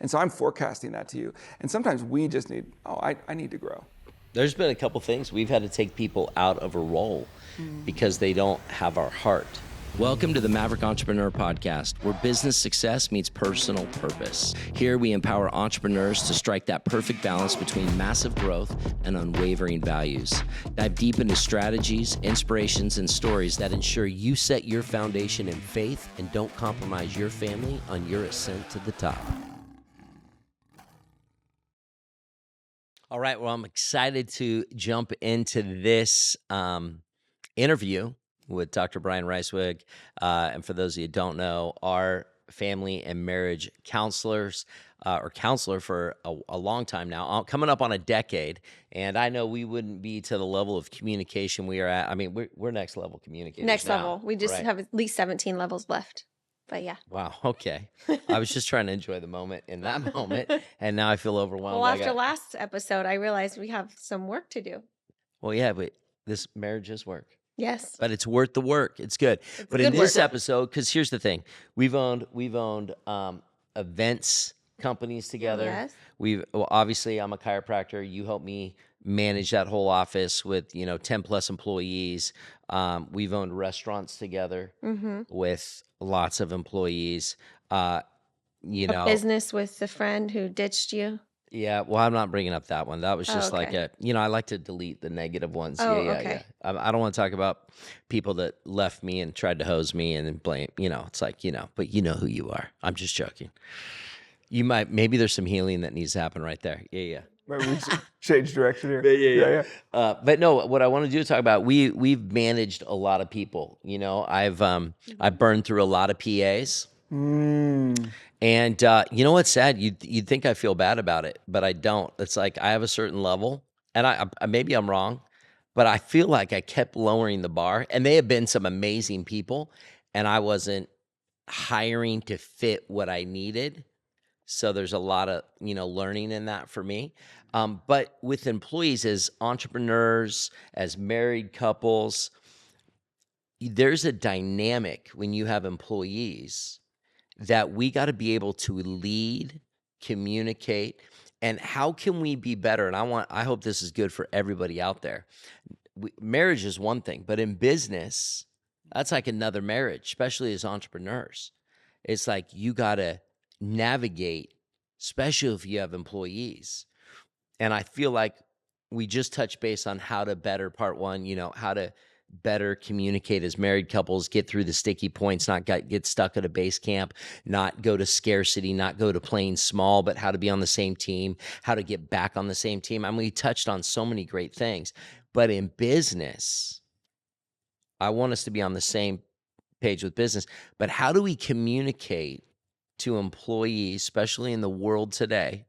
And so I'm forecasting that to you. And sometimes we just need, I need to grow. There's been a couple things we've had to take people out of a role because they don't have our heart. Welcome to the Maverick Entrepreneur Podcast, where business success meets personal purpose. Here we empower entrepreneurs to strike that perfect balance between massive growth and unwavering values. Dive deep into strategies, inspirations, and stories that ensure you set your foundation in faith and don't compromise your family on your ascent to the top. All right, well, I'm excited to jump into this interview with Dr. Brian Reiswig. And for those of you who don't know, our family and marriage counselors or counselor for a long time now, coming up on a decade. And I know we wouldn't be to the level of communication we are at. I mean, we're next level communicators Next now, level. We just right? have at least 17 levels left. But yeah. Wow. Okay. I was just trying to enjoy the moment in that moment. And now I feel overwhelmed. Well, after last episode, I realized we have some work to do. Well, yeah, but this marriage is work. Yes. But it's worth the work. It's good. But in this episode, because here's the thing, we've owned events companies together. Yes. Obviously I'm a chiropractor. You help me manage that whole office with 10 plus employees. We've owned restaurants together with lots of employees. A business with the friend who ditched you. Yeah, well, I'm not bringing up that one. That was just like I like to delete the negative ones. Yeah. I don't want to talk about people that left me and tried to hose me and then blame, it's like, but you know who you are. I'm just joking. Maybe there's some healing that needs to happen right there. Yeah. Right, we change direction here. Yeah. But no, what I want to do is talk about, we've managed a lot of people. I've burned through a lot of PAs. And you know what's sad? You'd think I feel bad about it, but I don't. It's like I have a certain level, and I maybe I'm wrong, but I feel like I kept lowering the bar. And they have been some amazing people, and I wasn't hiring to fit what I needed. So there's a lot of learning in that for me. But with employees, as entrepreneurs, as married couples, there's a dynamic when you have employees that we got to be able to lead, communicate, and how can we be better? And I hope this is good for everybody out there. Marriage is one thing, but in business, that's like another marriage, especially as entrepreneurs. It's like you got to navigate, especially if you have employees. And I feel like we just touched base on how to better part one, how to better communicate as married couples, get through the sticky points, not get stuck at a base camp, not go to scarcity, not go to playing small, but how to be on the same team, how to get back on the same team. I mean, we touched on so many great things, but in business, I want us to be on the same page with business, but how do we communicate to employees, especially in the world today,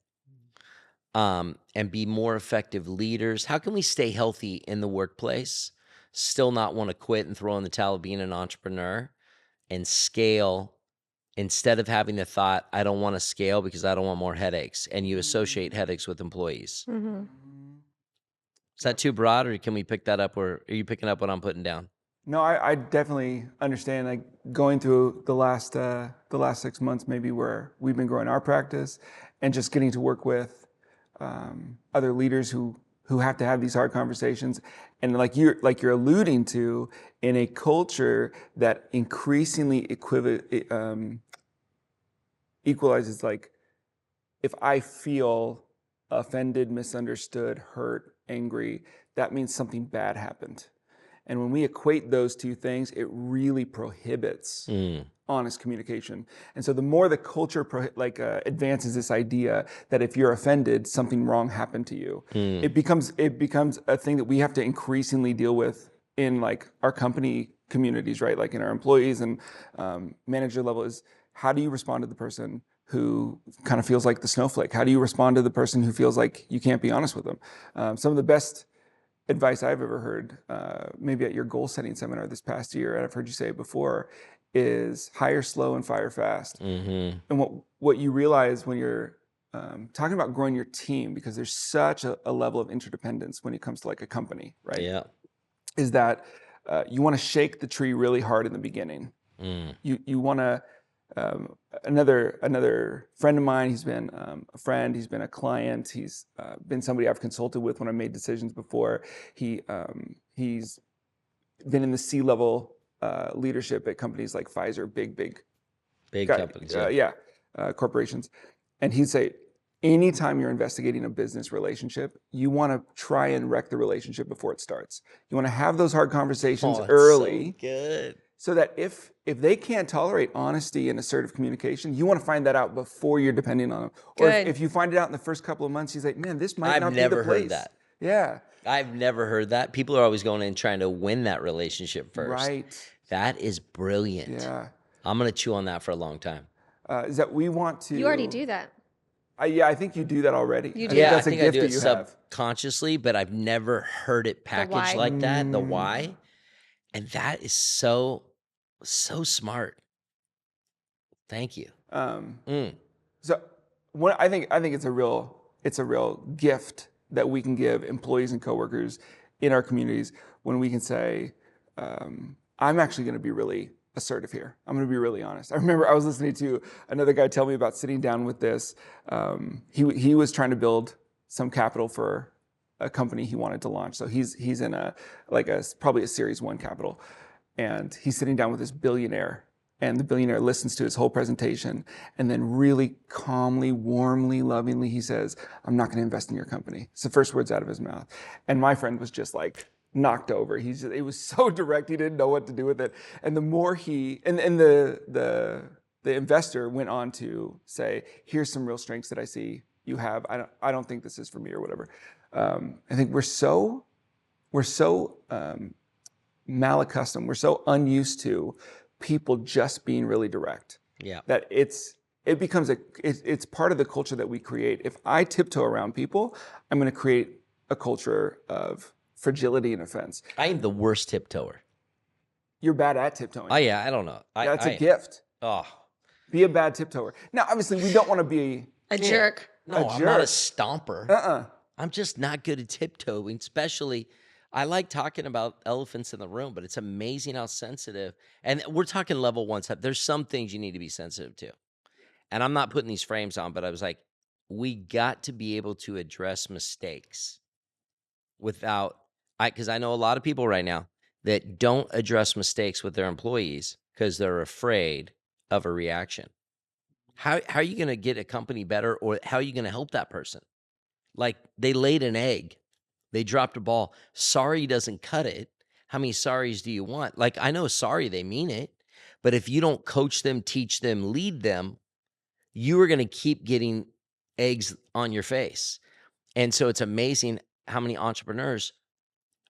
and be more effective leaders? How can we stay healthy in the workplace, still not want to quit and throw in the towel of being an entrepreneur, and scale instead of having the thought, I don't want to scale because I don't want more headaches, and you associate headaches with employees? Is that too broad, or can we pick that up, or are you picking up what I'm putting down? No, I definitely understand. Like going through the last 6 months, maybe where we've been growing our practice, and just getting to work with other leaders who have to have these hard conversations, and like you're alluding to, in a culture that increasingly equalizes. Like, if I feel offended, misunderstood, hurt, angry, that means something bad happened. And when we equate those two things, it really prohibits honest communication. And so the more the culture advances this idea that if you're offended, something wrong happened to you, it becomes a thing that we have to increasingly deal with in like our company communities, right? Like in our employees and manager level, is how do you respond to the person who kind of feels like the snowflake? How do you respond to the person who feels like you can't be honest with them? Some of the best advice I've ever heard, maybe at your goal setting seminar this past year, and I've heard you say it before, is hire slow and fire fast. And what you realize when you're talking about growing your team, because there's such a level of interdependence when it comes to like a company, right? Yeah. Is that you want to shake the tree really hard in the beginning. You want to Another friend of mine, he's been a friend, he's been a client, he's been somebody I've consulted with when I made decisions before. He's been in the C-level leadership at companies like Pfizer, big companies. corporations. And he'd say, anytime you're investigating a business relationship, you want to try and wreck the relationship before it starts. You want to have those hard conversations early. So good. So that if they can't tolerate honesty and assertive communication, you want to find that out before you're depending on them. Or if you find it out in the first couple of months, he's like, man, this might not be the place. I've never heard that. Yeah. I've never heard that. People are always going in trying to win that relationship first. Right. That is brilliant. Yeah. I'm going to chew on that for a long time. Is that we want to... You already do that. I think you do that already. You do. Yeah, that's I think a gift I do that it you have. subconsciously, but I've never heard it packaged like that, the why. And that is so smart. Thank you. So I think it's a real gift that we can give employees and coworkers in our communities when we can say, I'm actually going to be really assertive here. I'm going to be really honest. I remember I was listening to another guy tell me about sitting down with this. He was trying to build some capital for a company he wanted to launch. So he's in probably a Series 1 capital. And he's sitting down with this billionaire, and the billionaire listens to his whole presentation, and then really calmly, warmly, lovingly, he says, I'm not going to invest in your company. It's the first words out of his mouth. And my friend was just like knocked over. It was so direct, he didn't know what to do with it. And the more the investor went on to say, here's some real strengths that I see you have. I don't think this is for me or whatever. I think we're so malaccustomed, we're so unused to people just being really direct. Yeah. That it's part of the culture that we create. If I tiptoe around people, I'm going to create a culture of fragility and offense. I am the worst tiptoer. You're bad at tiptoeing. Oh yeah, I don't know. That's a gift. Oh. Be a bad tiptoer. Now, obviously, we don't want to be a jerk. No, I'm not a stomper. I'm just not good at tiptoeing, especially... I like talking about elephants in the room, but it's amazing how sensitive, and we're talking level 1 stuff. There's some things you need to be sensitive to. And I'm not putting these frames on, but I was like, we got to be able to address mistakes because I know a lot of people right now that don't address mistakes with their employees because they're afraid of a reaction. How are you going to get a company better, or how are you going to help that person? Like, they laid an egg. They dropped a ball. Sorry doesn't cut it. How many sorries do you want? Like, I know sorry, they mean it. But if you don't coach them, teach them, lead them, you are going to keep getting eggs on your face. And so it's amazing how many entrepreneurs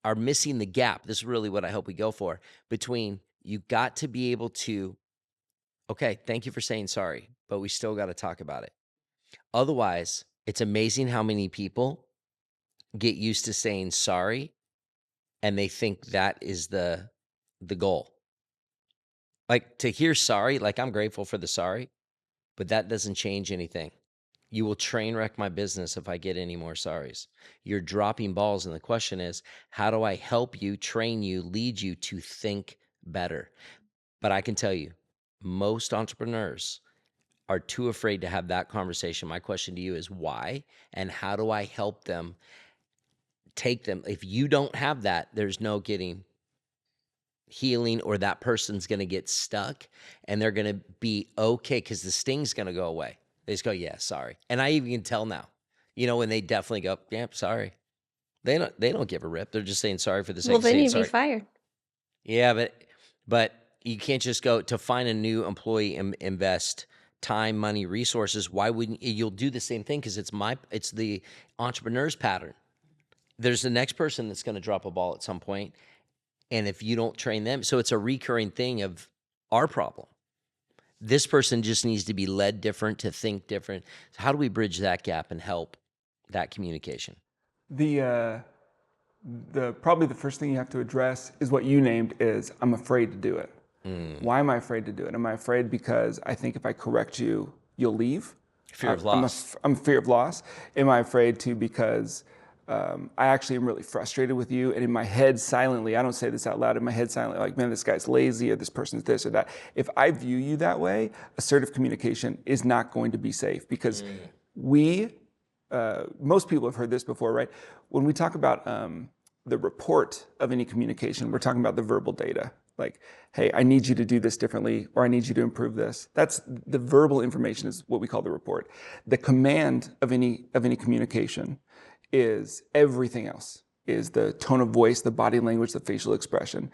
are missing the gap. This is really what I hope we go for. Between you got to be able to, okay, thank you for saying sorry, but we still got to talk about it. Otherwise, it's amazing how many people get used to saying sorry, and they think that is the goal. Like, to hear sorry, like, I'm grateful for the sorry, but that doesn't change anything. You will train wreck my business if I get any more sorries. You're dropping balls, and the question is, how do I help you, train you, lead you to think better? But I can tell you, most entrepreneurs are too afraid to have that conversation. My question to you is why, and how do I help them take them? If you don't have that, there's no getting healing, or that person's going to get stuck and they're going to be okay because the sting's going to go away. They just go, yeah, sorry. And I even can tell now, when they definitely go, yeah, sorry. They don't give a rip. They're just saying sorry for the sake of saying sorry. Well, then you'd be fired. Yeah, but you can't just go to find a new employee and invest time, money, resources. Why wouldn't you'll do the same thing? Because it's the entrepreneur's pattern. There's the next person that's going to drop a ball at some point, and if you don't train them, so it's a recurring thing of our problem. This person just needs to be led different, to think different. So how do we bridge that gap and help that communication? Probably the first thing you have to address is what you named is, I'm afraid to do it. Why am I afraid to do it? Am I afraid because I think if I correct you, you'll leave? Fear of loss. I'm fear of loss. Am I afraid to because I actually am really frustrated with you. And in my head silently, I don't say this out loud, in my head silently, like, man, this guy's lazy or this person's this or that. If I view you that way, assertive communication is not going to be safe because most people have heard this before, right? When we talk about the report of any communication, we're talking about the verbal data. Like, hey, I need you to do this differently, or I need you to improve this. That's the verbal information is what we call the report. The command of any communication is everything else, is the tone of voice, the body language, the facial expression.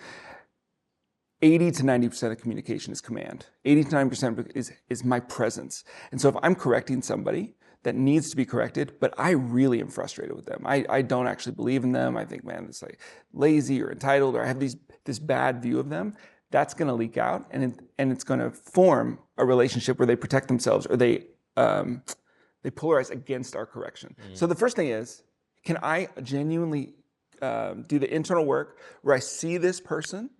80 to 90% of communication is command. 80 to 90% is my presence. And so if I'm correcting somebody that needs to be corrected, but I really am frustrated with them, I don't actually believe in them, I think, man, it's like lazy or entitled, or I have this bad view of them, that's gonna leak out, and it's gonna form a relationship where they protect themselves, or they polarize against our correction. So the first thing is, can I genuinely do the internal work where I see this person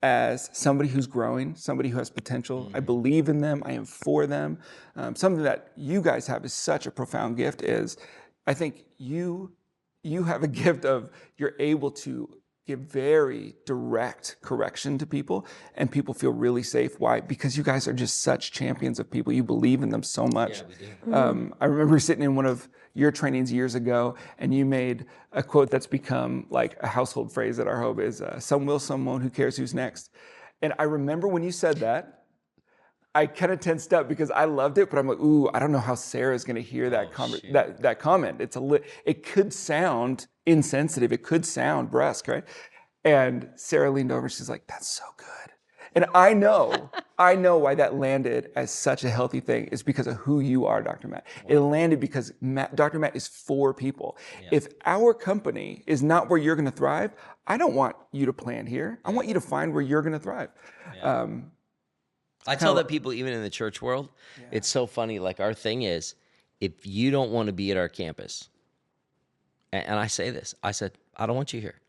as somebody who's growing, somebody who has potential. I believe in them, I am for them. Something that you guys have is such a profound gift is, I think you have a gift of, you're able to give very direct correction to people, and people feel really safe. Why? Because you guys are just such champions of people. You believe in them so much. Yeah, we do. I remember sitting in one of your trainings years ago, and you made a quote that's become like a household phrase at our home is, some will, some won't, who cares who's next? And I remember when you said that, I kind of tensed up because I loved it, but I'm like, ooh, I don't know how Sarah's going to hear that comment. It could sound insensitive. It could sound brusque, right? And Sarah leaned over. She's like, "That's so good." And I know why that landed as such a healthy thing is because of who you are, Dr. Matt. It landed because Dr. Matt is for people. Yeah. If our company is not where you're going to thrive, I don't want you to plan here. I want you to find where you're going to thrive. Yeah. I tell that people, even in the church world, it's so funny. Like, our thing is, if you don't want to be at our campus, and I say this, I said, I don't want you here.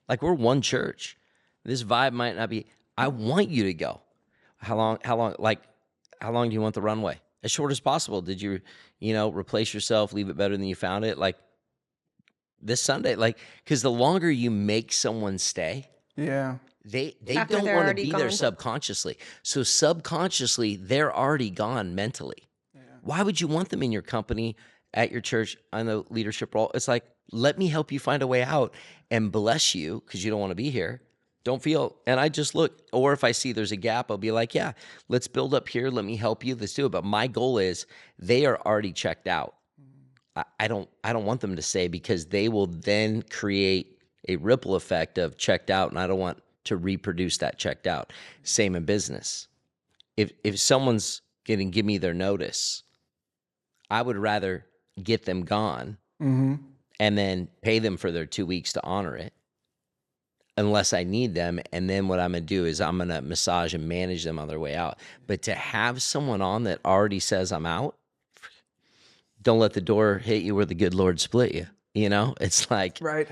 Like, we're one church. This vibe might not be, I want you to go. How long do you want the runway? As short as possible. Did you replace yourself, leave it better than you found it? Like, this Sunday, because the longer you make someone stay, they don't want to be there subconsciously. So subconsciously, they're already gone mentally. Yeah. Why would you want them in your company, at your church, on the leadership role? It's like, let me help you find a way out and bless you, because you don't want to be here. Don't feel, and I just look, or if I see there's a gap, I'll be like, yeah, let's build up here. Let me help you. Let's do it. But my goal is, they are already checked out. I don't want them to stay, because they will then create a ripple effect of checked out, and I don't want to reproduce that checked out. Same in business. If someone's going to give me their notice, I would rather get them gone and then pay them for their 2 weeks to honor it, unless I need them. And then what I'm going to do is I'm going to massage and manage them on their way out. But to have someone on that already says I'm out, don't let the door hit you where the good Lord split you. It's like, right.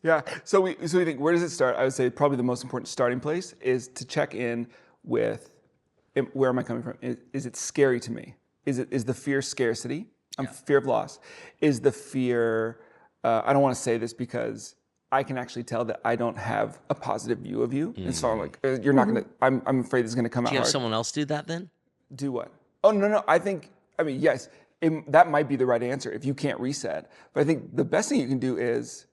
Yeah. So we think, where does it start? I would say probably the most important starting place is to check in with, where am I coming from? Is it scary to me? Is the fear scarcity? Fear of loss. Is the fear, I don't want to say this because I can actually tell that I don't have a positive view of you. And so I'm like, you're not going to, I'm afraid this is going to come out hard. Do you have someone else do that then? Do what? Oh, no. Yes, that might be the right answer if you can't reset. But I think the best thing you can do is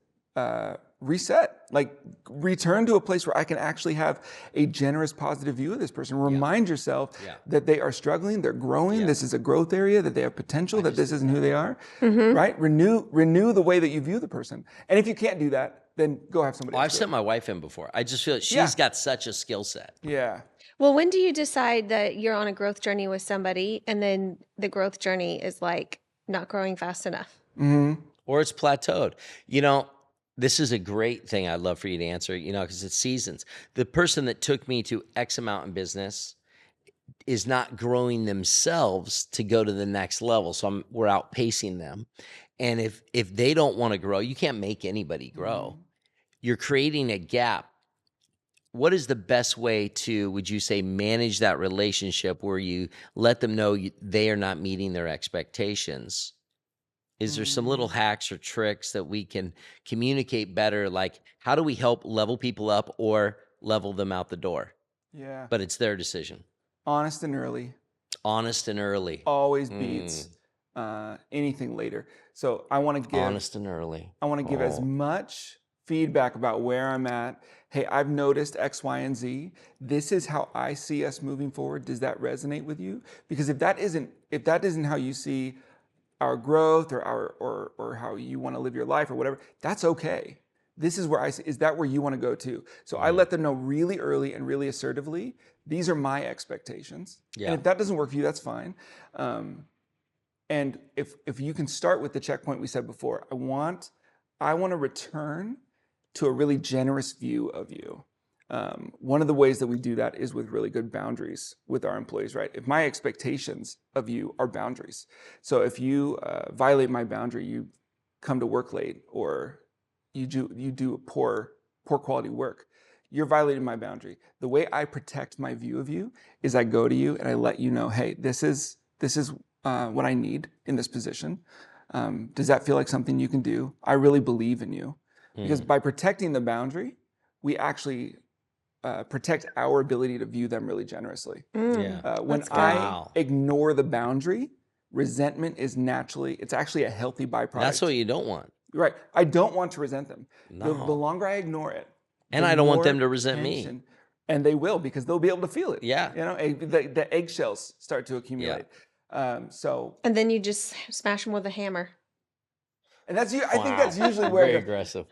reset, like return to a place where I can actually have a generous, positive view of this person. Remind yourself that they are struggling, they're growing, this is a growth area, that they have potential, that this isn't who they are, right? Renew the way that you view the person. And if you can't do that, then go have somebody else. I've sent my wife in before. I just feel like she's got such a skill set. Yeah. Well, when do you decide that you're on a growth journey with somebody, and then the growth journey is like not growing fast enough? Or it's plateaued. This is a great thing I'd love for you to answer, because it's seasons. The person that took me to X amount in business is not growing themselves to go to the next level. So we're outpacing them. And if they don't want to grow, you can't make anybody grow. You're creating a gap. What is the best way to, would you say, manage that relationship where you let them know they are not meeting their expectations? Is there some little hacks or tricks that we can communicate better? Like, how do we help level people up or level them out the door? Yeah. But it's their decision. Honest and early Honest and early. always beats anything later. So I want to give Honest and early. as Oh. much feedback about where I'm at. Hey, I've noticed X, Y, and Z. This is how I see us moving forward. Does that resonate with you? Because if that isn't how you see our growth or how you want to live your life or whatever, that's okay. This is where is that where you want to go to? So I let them know really early and really assertively, these are my expectations. Yeah. And if that doesn't work for you, that's fine. And if you can start with the checkpoint we said before, I want to return to a really generous view of you. One of the ways that we do that is with really good boundaries with our employees, right? If my expectations of you are boundaries. So if you violate my boundary, you come to work late or you do poor quality work, you're violating my boundary. The way I protect my view of you is I go to you and I let you know, hey, this is what I need in this position. Does that feel like something you can do? I really believe in you. Because by protecting the boundary, we actually protect our ability to view them really generously. Yeah. When That's good. I Wow. ignore the boundary, resentment is it's actually a healthy byproduct. That's what you don't want. Right. I don't want to resent them. No. The longer I ignore it, And the I don't want more them to resent me. tension- And they will, because they'll be able to feel it. Yeah. You know, the eggshells start to accumulate. So, And then you just smash them with a hammer. and I think Wow. that's usually Very where aggressive.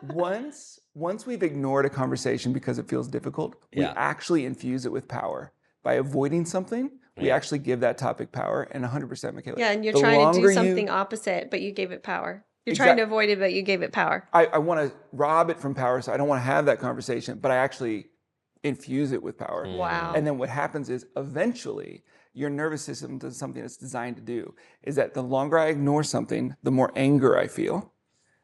once we've ignored a conversation because it feels difficult, we Yeah. actually infuse it with power. By avoiding something, we Yeah. actually give that topic power, and 100%, Mikala. Yeah, and you're the trying to do longer something opposite, but you gave it power. You're Exact- trying to avoid it, but you gave it power. I want to rob it from power, so I don't want to have that conversation, but I actually infuse it with power. Wow. And then what happens is eventually your nervous system does something it's designed to do, is that the longer I ignore something, the more anger I feel.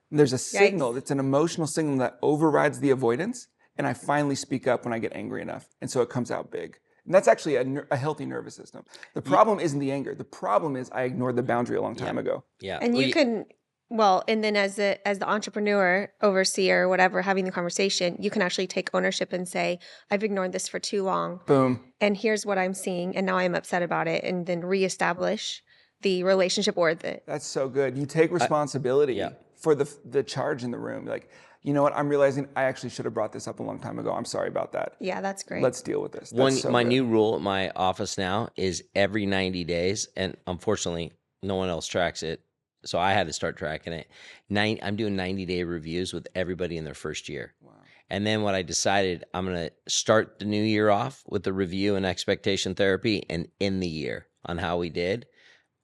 And there's a signal, it's an emotional signal that overrides the avoidance, and I finally speak up when I get angry enough. And so it comes out big. And that's actually a healthy nervous system. The problem isn't the anger. The problem is I ignored the boundary a long time ago. Yeah. And you can, and then as the entrepreneur, overseer, whatever, having the conversation, you can actually take ownership and say, I've ignored this for too long. Boom. And here's what I'm seeing. And now I'm upset about it. And then reestablish the relationship or the. That's so good. You take responsibility for the charge in the room. Like, you know what? I'm realizing I actually should have brought this up a long time ago. I'm sorry about that. Yeah, that's great. Let's deal with this. That's so My good. new rule at my office now is every 90 days, and unfortunately, no one else tracks it, so I had to start tracking it. I'm doing 90-day reviews with everybody in their first year. Wow. And then what I decided, I'm going to start the new year off with the review and expectation therapy and end the year on how we did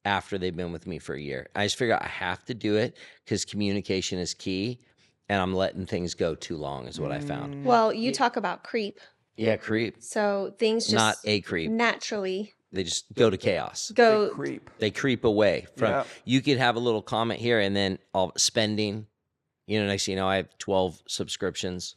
after they've been with me for a year. I just figured out I have to do it because communication is key, and I'm letting things go too long is what I found. Well, you talk about creep. Yeah, creep. So things just Not a creep. naturally They just go to chaos. go. Creep. They creep away from. Yeah. You could have a little comment here, and then all spending. Next thing you know, I have 12 subscriptions.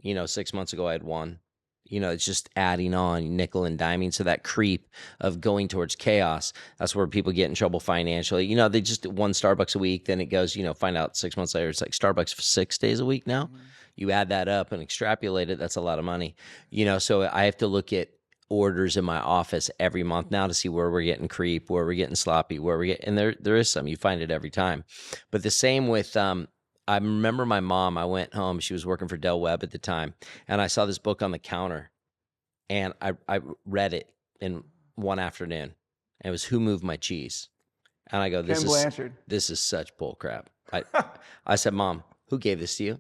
6 months ago I had one. It's just adding on, nickel and diming. So that creep of going towards chaos, that's where people get in trouble financially. They just one Starbucks a week, then it goes, find out 6 months later, it's like Starbucks for 6 days a week now. You add that up and extrapolate it, that's a lot of money. So I have to look at orders in my office every month now to see where we're getting creep, where we're getting sloppy, and there is some, you find it every time. But the same with, I remember my mom, I went home, she was working for Del Webb at the time, and I saw this book on the counter, and I read it in one afternoon, and it was Who Moved My Cheese? And I go, Ken Blanchard. this is such bull crap. I said, Mom, who gave this to you?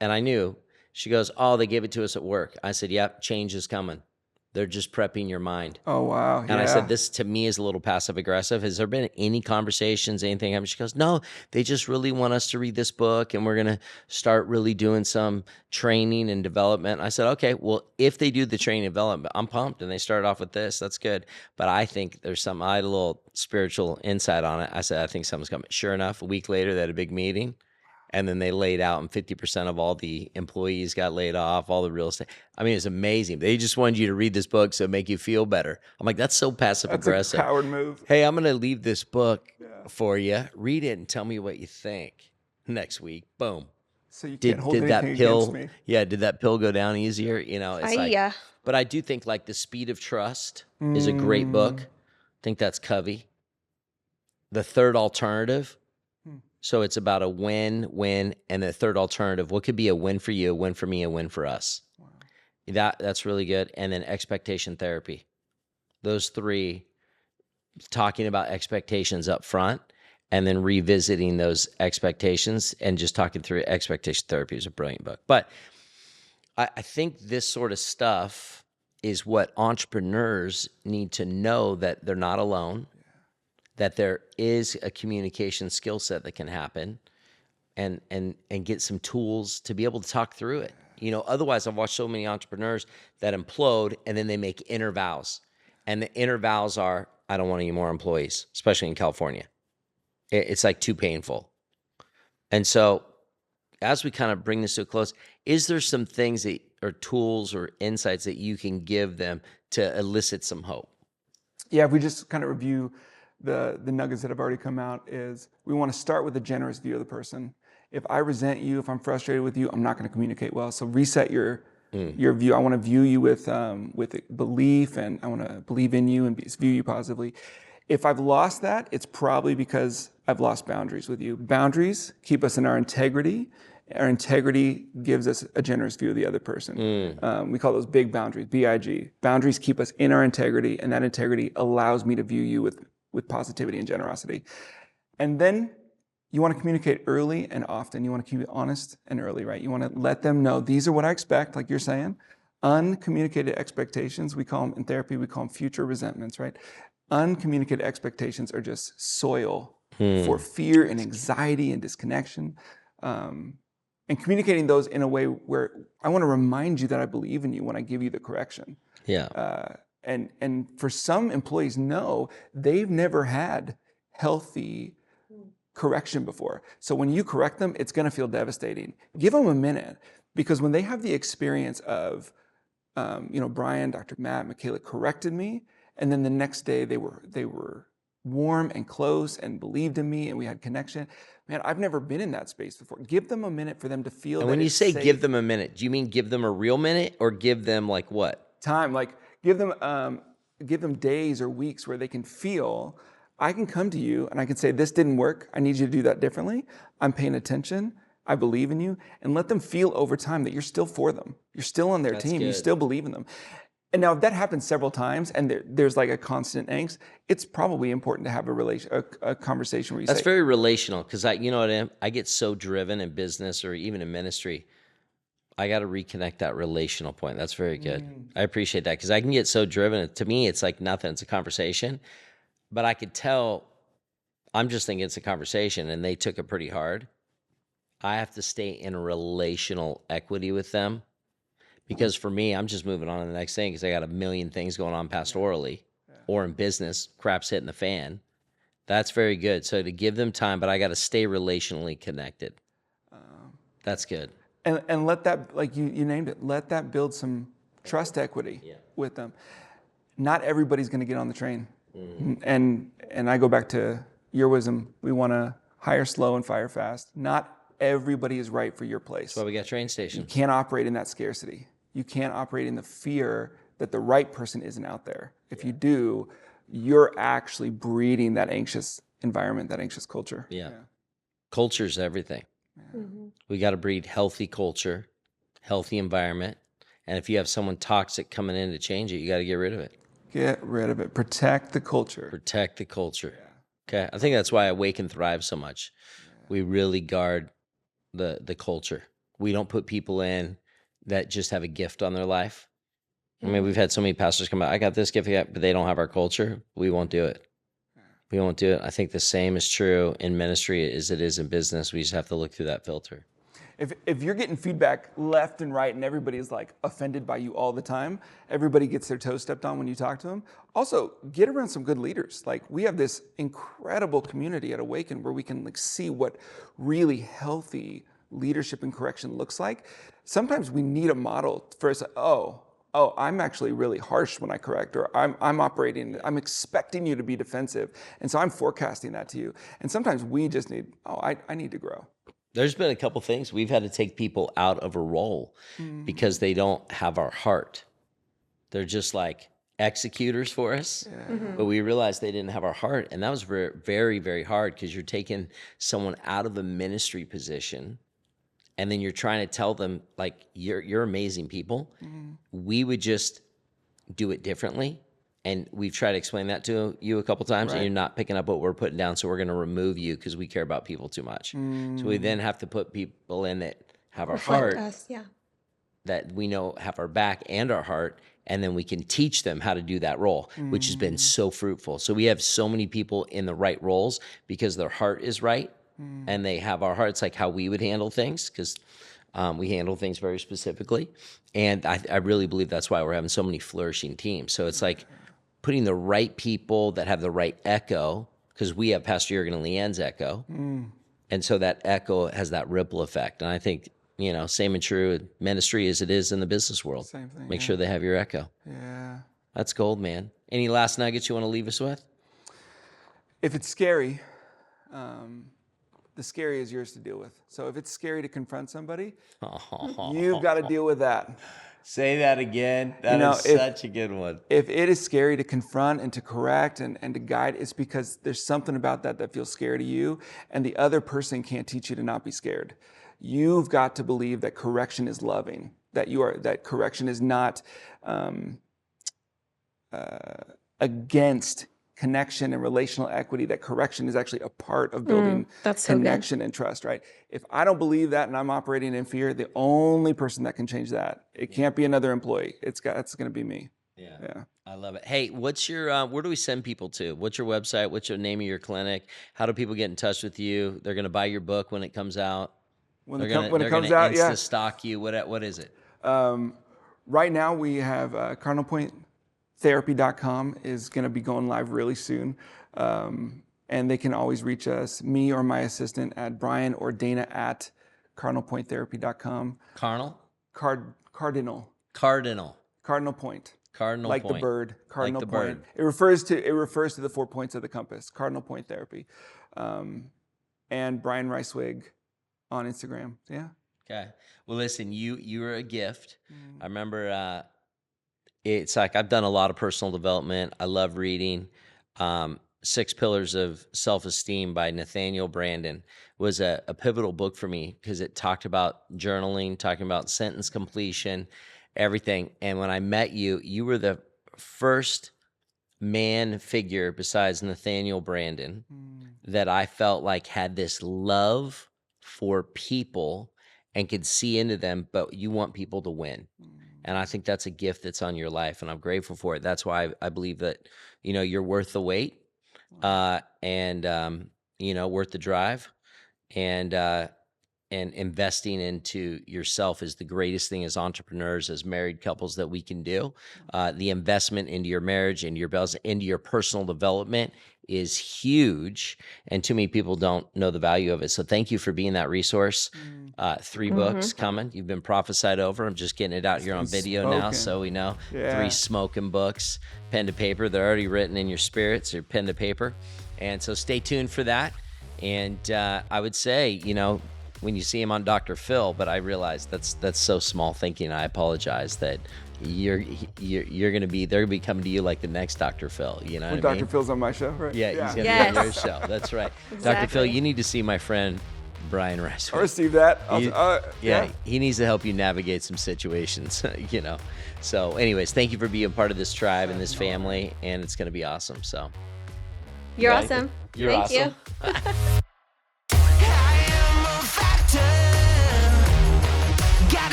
And I knew. She goes, oh, they gave it to us at work. I said, yep, change is coming. They're just prepping your mind. Oh, wow. And I said, this to me is a little passive aggressive. Has there been any conversations, anything? She goes, no, they just really want us to read this book, and we're going to start really doing some training and development. I said, okay, well, if they do the training and development, I'm pumped, and they start off with this. That's good. But I think I had a little spiritual insight on it. I said, I think something's coming. Sure enough, a week later, they had a big meeting. And then they laid out, and 50% of all the employees got laid off, all the real estate. I mean, it's amazing. They just wanted you to read this book so it make you feel better. I'm like, that's so passive That's a aggressive. coward move. Hey, I'm going to leave this book for you. Read it and tell me what you think next week. Boom. So you can't hold anything against me. Yeah, did that pill go down easier? You know, it's like, Yeah. but I do think like The Speed of Trust is a great book. I think that's Covey. The Third Alternative. So it's about a win, and the third alternative. What could be a win for you, a win for me, a win for us? Wow. That's really good. And then expectation therapy. Those three, talking about expectations up front, and then revisiting those expectations and just talking through expectation therapy is a brilliant book. But I think this sort of stuff is what entrepreneurs need to know, that they're not alone, that there is a communication skill set that can happen, and get some tools to be able to talk through it. You know, otherwise I've watched so many entrepreneurs that implode and then they make inner vows. And the inner vows are, I don't want any more employees, especially in California. It's like too painful. And so as we kind of bring this to a close, is there some things that, or tools or insights that you can give them to elicit some hope? Yeah, if we just kind of review the nuggets that have already come out, is we want to start with a generous view of the person. If I resent you, if I'm frustrated with you, I'm not going to communicate well. So reset your view. I want to view you with belief, and I want to believe in you and view you positively. If I've lost that, it's probably because I've lost boundaries with you. Boundaries keep us in our integrity. Our integrity gives us a generous view of the other person. We call those big boundaries, BIG. Boundaries keep us in our integrity, and that integrity allows me to view you with positivity and generosity. And then you want to communicate early and often. You want to keep it honest and early, right? You want to let them know, these are what I expect, like you're saying. Uncommunicated expectations, we call them in therapy, we call them future resentments, right? Uncommunicated expectations are just soil for fear and anxiety and disconnection. And communicating those in a way where I want to remind you that I believe in you when I give you the correction. Yeah. And for some employees, no, they've never had healthy correction before. So when you correct them, it's going to feel devastating. Give them a minute, because when they have the experience of, Brian, Dr. Matt, Mikala corrected me, and then the next day they were warm and close and believed in me, and we had connection. Man, I've never been in that space before. Give them a minute for them to feel. And when you say give them a minute, do you mean give them a real minute, or give them like what? Time, like give them days or weeks where they can feel, I can come to you and I can say, this didn't work. I need you to do that differently. I'm paying attention. I believe in you. And let them feel over time that you're still for them. You're still on their team. Good. You still believe in them. And now if that happens several times and there's like a constant angst, it's probably important to have a conversation where you That's very relational, because I get so driven in business or even in ministry. I got to reconnect that relational point. That's very good. I appreciate that, because I can get so driven. To me, it's like nothing. It's a conversation. But I could tell I'm just thinking it's a conversation, and they took it pretty hard. I have to stay in relational equity with them, because for me, I'm just moving on to the next thing, because I got a million things going on pastorally or in business. Crap's hitting the fan. That's very good. So to give them time, but I got to stay relationally connected. That's good. And let that, like you named it, let that build some trust equity with them. Not everybody's going to get on the train. And I go back to your wisdom. We want to hire slow and fire fast. Not everybody is right for your place. That's why we got train stations. You can't operate in that scarcity. You can't operate in the fear that the right person isn't out there. If you do, you're actually breeding that anxious environment, that anxious culture. Yeah. Culture's everything. We got to breed healthy culture, healthy environment. And if you have someone toxic coming in to change it, you got to get rid of it. Get rid of it. Protect the culture. Protect the culture. Okay. I think that's why Awake and Thrive so much. We really guard the culture. We don't put people in that just have a gift on their life. I mean, we've had so many pastors come out, I got this gift, but they don't have our culture. We won't do it. We won't do it. I think the same is true in ministry as it is in business. We just have to look through that filter. If you're getting feedback left and right and everybody's like offended by you all the time, everybody gets their toes stepped on when you talk to them. Also, get around some good leaders. Like, we have this incredible community at Awaken where we can like see what really healthy leadership and correction looks like. Sometimes we need a model for us. Oh, I'm actually really harsh when I correct, or I'm expecting you to be defensive. And so I'm forecasting that to you. And sometimes we just need, I need to grow. There's been a couple things we've had to take people out of a role because they don't have our heart. They're just like executors for us, but we realized they didn't have our heart. And that was very, very, very hard, because you're taking someone out of a ministry position and then you're trying to tell them, like, you're amazing people. We would just do it differently. And we've tried to explain that to you a couple times, and you're not picking up what we're putting down, so we're going to remove you because we care about people too much. So we then have to put people in that have our heart, us, that we know have our back and our heart, and then we can teach them how to do that role, which has been so fruitful. So we have so many people in the right roles because their heart is right, and they have our hearts, like how we would handle things, because we handle things very specifically. And I really believe that's why we're having so many flourishing teams. So it's like putting the right people that have the right echo, because we have Pastor Jurgen and Leanne's echo. And so that echo has that ripple effect. And I think, same and true in ministry as it is in the business world. Same thing. Make sure they have your echo. Yeah. That's gold, man. Any last nuggets you want to leave us with? If it's scary, the scary is yours to deal with. So if it's scary to confront somebody, you've got to deal with that. Say that again. That is such a good one. If it is scary to confront and to correct and to guide, it's because there's something about that feels scary to you, and the other person can't teach you to not be scared. You've got to believe that correction is loving, that correction is not against connection and relational equity, that correction is actually a part of building connection and trust, right? If I don't believe that and I'm operating in fear, the only person that can change that, it can't be another employee. It's going to be me. Yeah. I love it. Hey, what's your, where do we send people to? What's your website? What's your name of your clinic? How do people get in touch with you? They're going to buy your book when it comes out. When it comes out, Insta stock you. What is it? Right now we have cardinalpointtherapy.com is going to be going live really soon. And they can always reach us, me or my assistant, at Brian or Dana at cardinalpointtherapy.com. Cardinal? Cardinal. Cardinal Point. Cardinal like point. the bird. Cardinal like the point. Bird. It refers to the 4 points of the compass. Cardinal Point Therapy. And Brian Reiswig on Instagram. Yeah. Okay. Well, listen, you are a gift. I remember it's like I've done a lot of personal development. I love reading. 6 Pillars of Self-Esteem by Nathaniel Branden was a pivotal book for me, because it talked about journaling, talking about sentence completion, everything. And when I met you, you were the first man figure besides Nathaniel Branden that I felt like had this love for people and could see into them, but you want people to win. And I think that's a gift that's on your life, and I'm grateful for it. That's why I believe that, you're worth the wait, and worth the drive, and investing into yourself is the greatest thing as entrepreneurs, as married couples, that we can do. The investment into your marriage, into your personal development is huge, and too many people don't know the value of it. So thank you for being that resource. 3 books coming. You've been prophesied over. I'm just getting it out here on video now, so we know. 3 smoking books, pen to paper. They're already written in your spirits, or pen to paper. And so stay tuned for that. And I would say, when you see him on Dr. Phil, but I realize that's so small thinking. I apologize that they're gonna be coming to you like the next Dr. Phil. You know when what I mean? Dr. Phil's on my show, right? Yeah, he's gonna be on your show. That's right. Exactly. Dr. Phil, you need to see my friend Brian Rice. I received that. He needs to help you navigate some situations. So anyways, thank you for being part of this tribe and this family, and it's gonna be awesome. So You're awesome. You're Thank awesome. you.